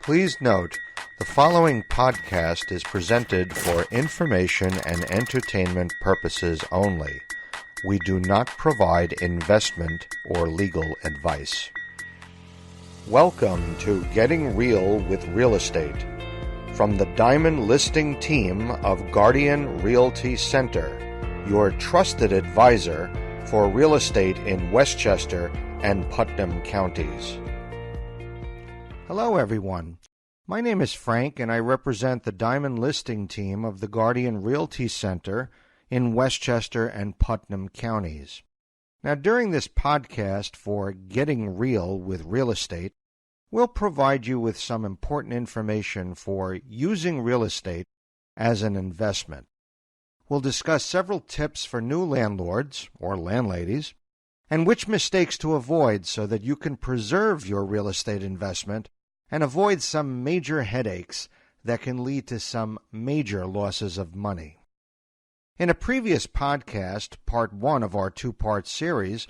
Please note, the following podcast is presented for information and entertainment purposes only. We do not provide investment or legal advice. Welcome to Getting Real with Real Estate. From the Diamond Listing Team of Guardian Realty Center, your trusted advisor for real estate in Westchester and Putnam counties. Hello, everyone. My name is Frank, and I represent the Diamond Listing Team of the Guardian Realty Center in Westchester and Putnam counties. Now, during this podcast for Getting Real with Real Estate, we'll provide you with some important information for using real estate as an investment. We'll discuss several tips for new landlords or landladies and which mistakes to avoid so that you can preserve your real estate investment and avoid some major headaches that can lead to some major losses of money. In a previous podcast, part 1 of our two-part series,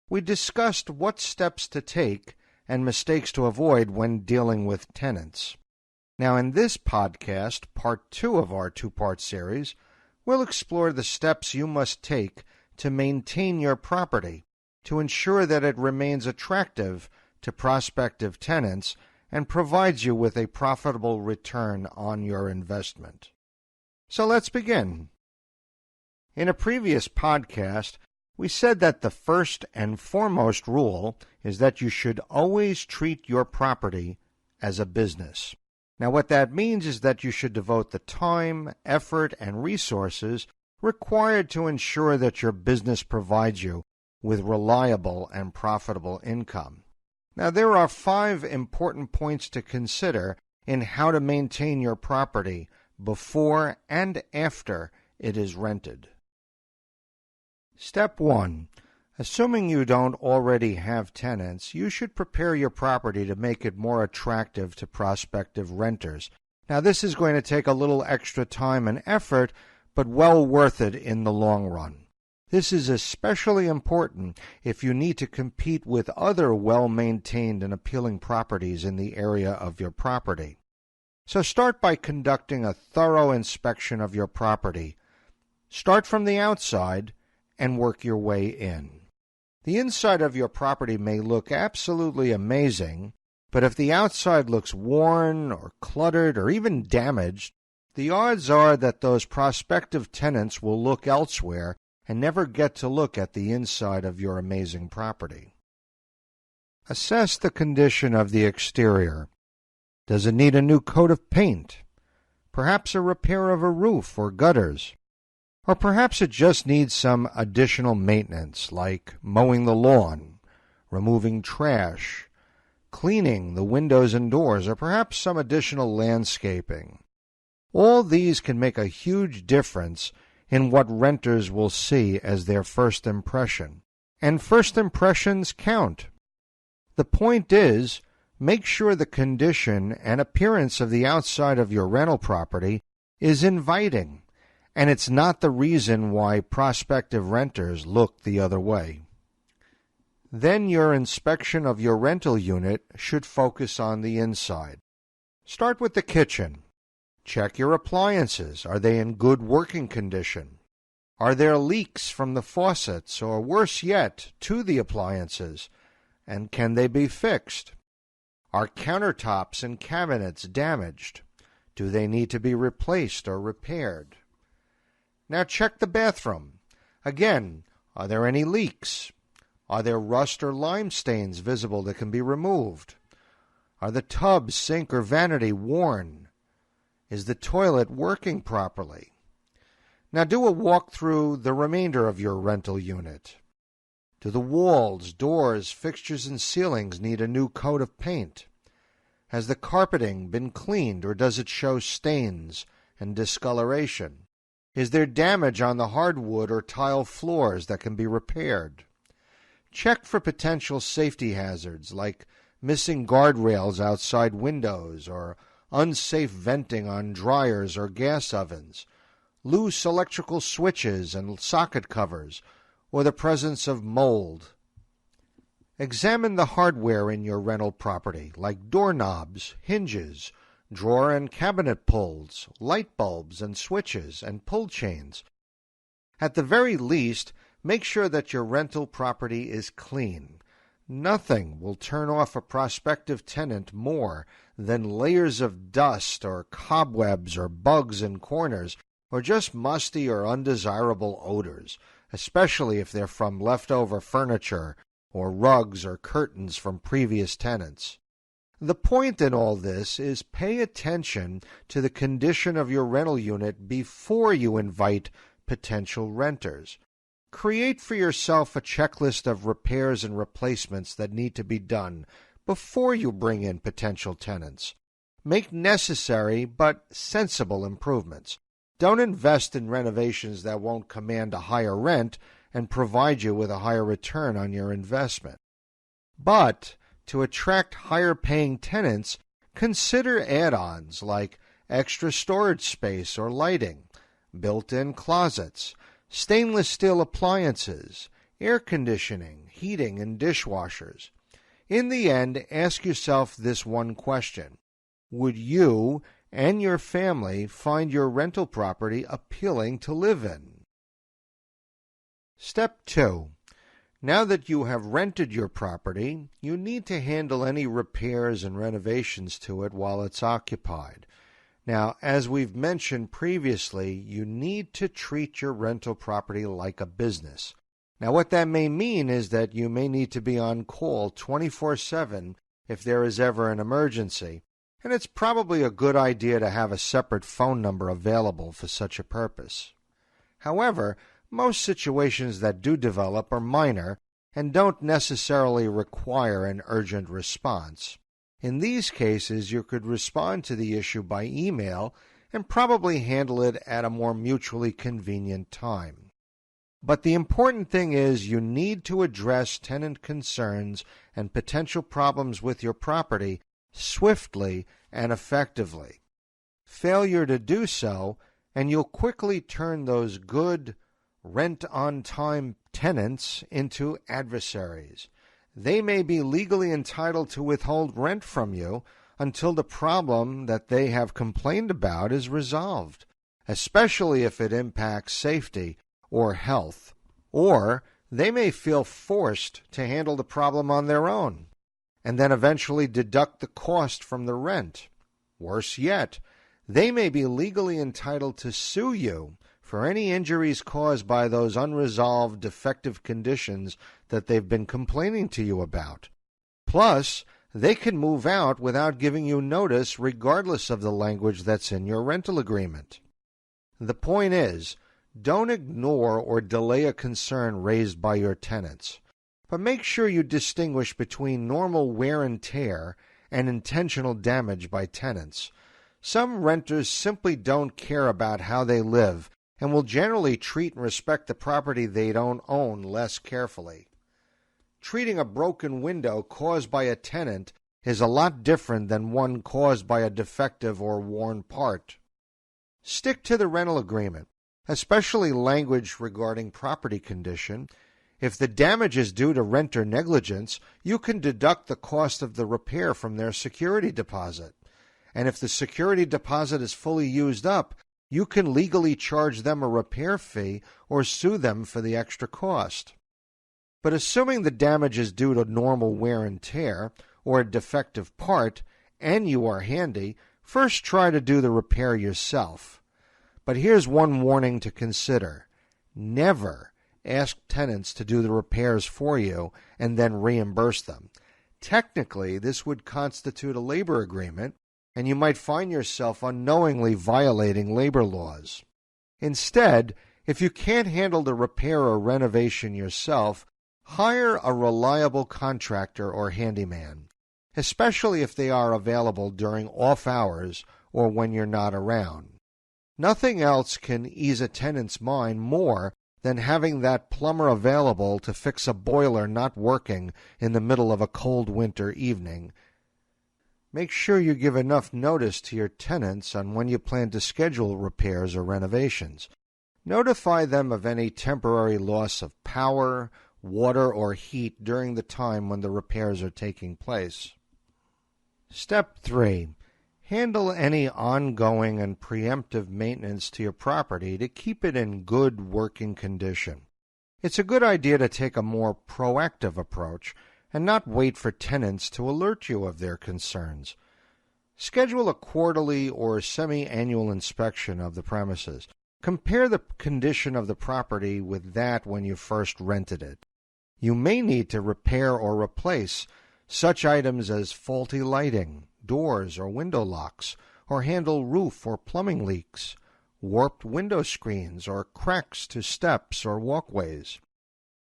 we discussed what steps to take and mistakes to avoid when dealing with tenants. Now, in this podcast, part 2 of our two-part series, we'll explore the steps you must take to maintain your property to ensure that it remains attractive to prospective tenants and provides you with a profitable return on your investment. So let's begin. In a previous podcast, we said that the first and foremost rule is that you should always treat your property as a business. Now, what that means is that you should devote the time, effort, and resources required to ensure that your business provides you with reliable and profitable income. Now, there are 5 important points to consider in how to maintain your property before and after it is rented. Step 1. Assuming you don't already have tenants, you should prepare your property to make it more attractive to prospective renters. Now, this is going to take a little extra time and effort, but well worth it in the long run. This is especially important if you need to compete with other well-maintained and appealing properties in the area of your property. So start by conducting a thorough inspection of your property. Start from the outside and work your way in. The inside of your property may look absolutely amazing, but if the outside looks worn or cluttered or even damaged, the odds are that those prospective tenants will look elsewhere and never get to look at the inside of your amazing property. Assess the condition of the exterior. Does it need a new coat of paint? Perhaps a repair of a roof or gutters? Or perhaps it just needs some additional maintenance, like mowing the lawn, removing trash, cleaning the windows and doors, or perhaps some additional landscaping. All these can make a huge difference in what renters will see as their first impression. And first impressions count. The point is, make sure the condition and appearance of the outside of your rental property is inviting, and it's not the reason why prospective renters look the other way. Then your inspection of your rental unit should focus on the inside. Start with the kitchen. Check your appliances. Are they in good working condition? Are there leaks from the faucets, or worse yet, to the appliances? And can they be fixed? Are countertops and cabinets damaged? Do they need to be replaced or repaired? Now check the bathroom. Again, are there any leaks? Are there rust or lime stains visible that can be removed? Are the tub, sink, or vanity worn? Is the toilet working properly? Now do a walk through the remainder of your rental unit. Do the walls, doors, fixtures, and ceilings need a new coat of paint? Has the carpeting been cleaned, or does it show stains and discoloration? Is there damage on the hardwood or tile floors that can be repaired? Check for potential safety hazards like missing guardrails outside windows or unsafe venting on dryers or gas ovens, loose electrical switches and socket covers, or the presence of mold. Examine the hardware in your rental property, like doorknobs, hinges, drawer and cabinet pulls, light bulbs and switches, and pull chains. At the very least, make sure that your rental property is clean. Nothing will turn off a prospective tenant more than layers of dust or cobwebs or bugs in corners, or just musty or undesirable odors, especially if they're from leftover furniture or rugs or curtains from previous tenants. The point in all this is pay attention to the condition of your rental unit before you invite potential renters. Create for yourself a checklist of repairs and replacements that need to be done before you bring in potential tenants. Make necessary but sensible improvements. Don't invest in renovations that won't command a higher rent and provide you with a higher return on your investment. But to attract higher-paying tenants, consider add-ons like extra storage space or lighting, built-in closets, stainless steel appliances, air conditioning, heating, and dishwashers. In the end, ask yourself this one question: would you and your family find your rental property appealing to live in? Step 2. Now that you have rented your property, you need to handle any repairs and renovations to it while it's occupied. Now, as we've mentioned previously, you need to treat your rental property like a business. Now, what that may mean is that you may need to be on call 24/7 if there is ever an emergency, and it's probably a good idea to have a separate phone number available for such a purpose. However, most situations that do develop are minor and don't necessarily require an urgent response. In these cases, you could respond to the issue by email and probably handle it at a more mutually convenient time. But the important thing is you need to address tenant concerns and potential problems with your property swiftly and effectively. Failure to do so, and you'll quickly turn those good, rent-on-time tenants into adversaries. They may be legally entitled to withhold rent from you until the problem that they have complained about is resolved, especially if it impacts safety or health. Or they may feel forced to handle the problem on their own, and then eventually deduct the cost from the rent. Worse yet, they may be legally entitled to sue you for any injuries caused by those unresolved defective conditions that they've been complaining to you about. Plus, they can move out without giving you notice regardless of the language that's in your rental agreement. The point is, don't ignore or delay a concern raised by your tenants, but make sure you distinguish between normal wear and tear and intentional damage by tenants. Some renters simply don't care about how they live and will generally treat and respect the property they don't own less carefully. Treating a broken window caused by a tenant is a lot different than one caused by a defective or worn part. Stick to the rental agreement, especially language regarding property condition. If the damage is due to renter negligence, you can deduct the cost of the repair from their security deposit. And if the security deposit is fully used up, you can legally charge them a repair fee or sue them for the extra cost. But assuming the damage is due to normal wear and tear or a defective part, and you are handy, first try to do the repair yourself. But here's one warning to consider. Never ask tenants to do the repairs for you and then reimburse them. Technically, this would constitute a labor agreement, and you might find yourself unknowingly violating labor laws. Instead, if you can't handle the repair or renovation yourself, hire a reliable contractor or handyman, especially if they are available during off hours or when you're not around. Nothing else can ease a tenant's mind more than having that plumber available to fix a boiler not working in the middle of a cold winter evening. Make sure you give enough notice to your tenants on when you plan to schedule repairs or renovations. Notify them of any temporary loss of power water, or heat during the time when the repairs are taking place. Step 3. Handle any ongoing and preemptive maintenance to your property to keep it in good working condition. It's a good idea to take a more proactive approach and not wait for tenants to alert you of their concerns. Schedule a quarterly or semi-annual inspection of the premises. Compare the condition of the property with that when you first rented it. You may need to repair or replace such items as faulty lighting, doors or window locks, or handle roof or plumbing leaks, warped window screens, or cracks to steps or walkways.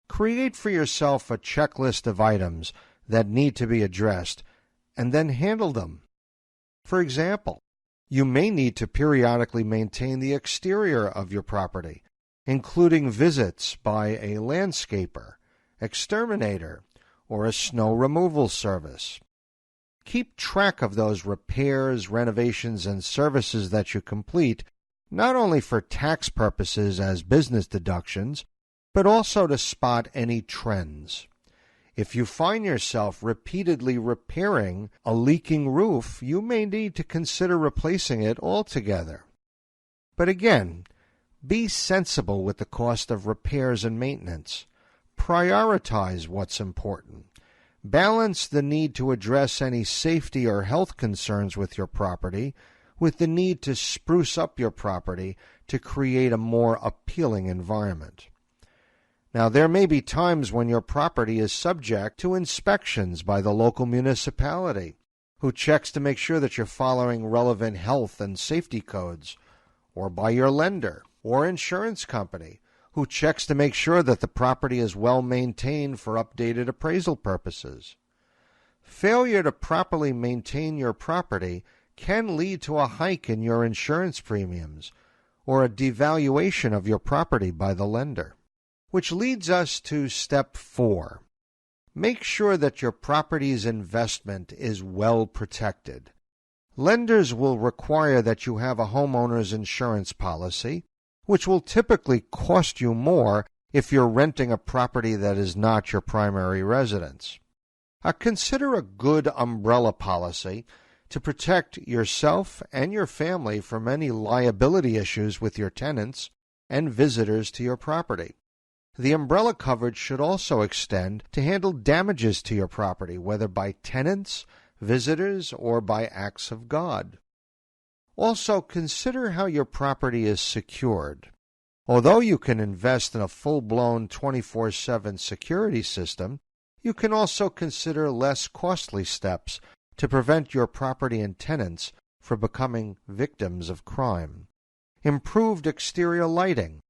Create for yourself a checklist of items that need to be addressed, and then handle them. For example, you may need to periodically maintain the exterior of your property, including visits by a landscaper, exterminator, or a snow removal service. Keep track of those repairs, renovations, and services that you complete, not only for tax purposes as business deductions, but also to spot any trends. If you find yourself repeatedly repairing a leaking roof, you may need to consider replacing it altogether. But again, be sensible with the cost of repairs and maintenance. Prioritize what's important. Balance the need to address any safety or health concerns with your property with the need to spruce up your property to create a more appealing environment. Now, there may be times when your property is subject to inspections by the local municipality, who checks to make sure that you're following relevant health and safety codes, or by your lender or insurance company, who checks to make sure that the property is well maintained for updated appraisal purposes. Failure to properly maintain your property can lead to a hike in your insurance premiums or a devaluation of your property by the lender. Which leads us to step 4. Make sure that your property's investment is well protected. Lenders will require that you have a homeowner's insurance policy, which will typically cost you more if you're renting a property that is not your primary residence. Consider a good umbrella policy to protect yourself and your family from any liability issues with your tenants and visitors to your property. The umbrella coverage should also extend to handle damages to your property, whether by tenants, visitors, or by acts of God. Also, consider how your property is secured. Although you can invest in a full-blown 24/7 security system, you can also consider less costly steps to prevent your property and tenants from becoming victims of crime. Improved exterior lighting,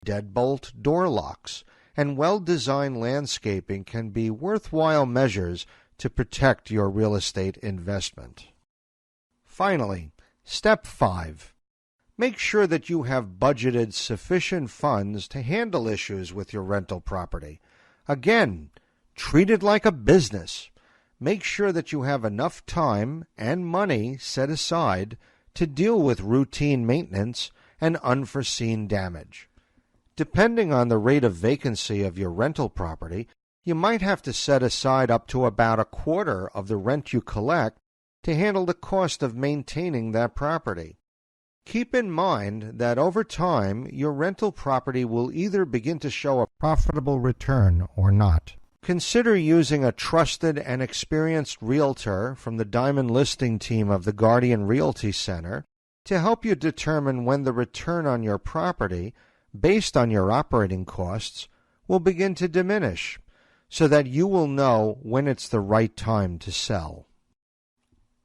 deadbolt door locks, and well-designed landscaping can be worthwhile measures to protect your real estate investment. Finally, step 5. Make sure that you have budgeted sufficient funds to handle issues with your rental property. Again, treat it like a business. Make sure that you have enough time and money set aside to deal with routine maintenance and unforeseen damage. Depending on the rate of vacancy of your rental property, you might have to set aside up to about a quarter of the rent you collect to handle the cost of maintaining that property. Keep in mind that over time, your rental property will either begin to show a profitable return or not. Consider using a trusted and experienced realtor from the Diamond Listing team of the Guardian Realty Center to help you determine when the return on your property, based on your operating costs, will begin to diminish, so that you will know when it's the right time to sell.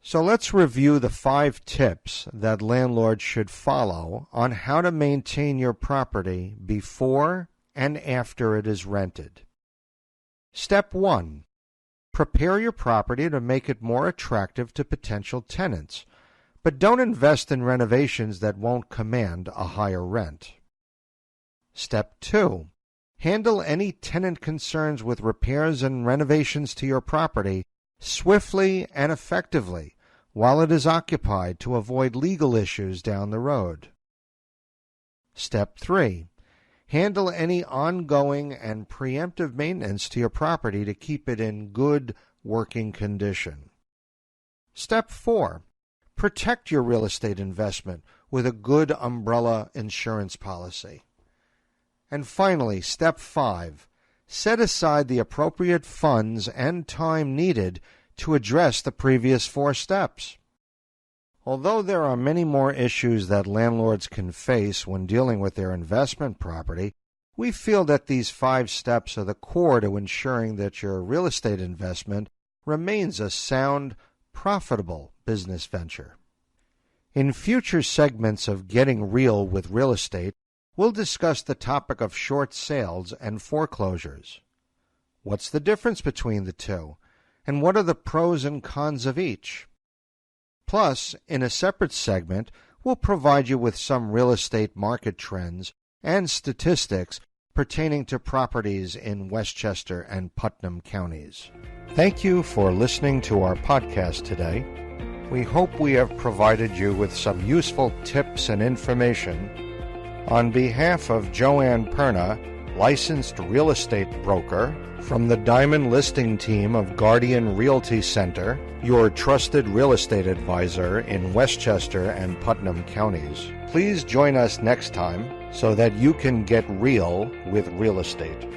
So let's review the 5 tips that landlords should follow on how to maintain your property before and after it is rented. Step 1. Prepare your property to make it more attractive to potential tenants, but don't invest in renovations that won't command a higher rent. Step 2. Handle any tenant concerns with repairs and renovations to your property swiftly and effectively while it is occupied to avoid legal issues down the road. Step 3. Handle any ongoing and preemptive maintenance to your property to keep it in good working condition. Step 4. Protect your real estate investment with a good umbrella insurance policy. And finally, Step 5. Set aside the appropriate funds and time needed to address the previous 4 steps. Although there are many more issues that landlords can face when dealing with their investment property, we feel that these 5 steps are the core to ensuring that your real estate investment remains a sound, profitable business venture. In future segments of Getting Real with Real Estate, we'll discuss the topic of short sales and foreclosures. What's the difference between the two, and what are the pros and cons of each? Plus, in a separate segment, we'll provide you with some real estate market trends and statistics pertaining to properties in Westchester and Putnam counties. Thank you for listening to our podcast today. We hope we have provided you with some useful tips and information. On behalf of Joann Perna, licensed real estate broker, from the Diamond Listing Team of Guardian Realty Center, your trusted real estate advisor in Westchester and Putnam counties, please join us next time so that you can get real with real estate.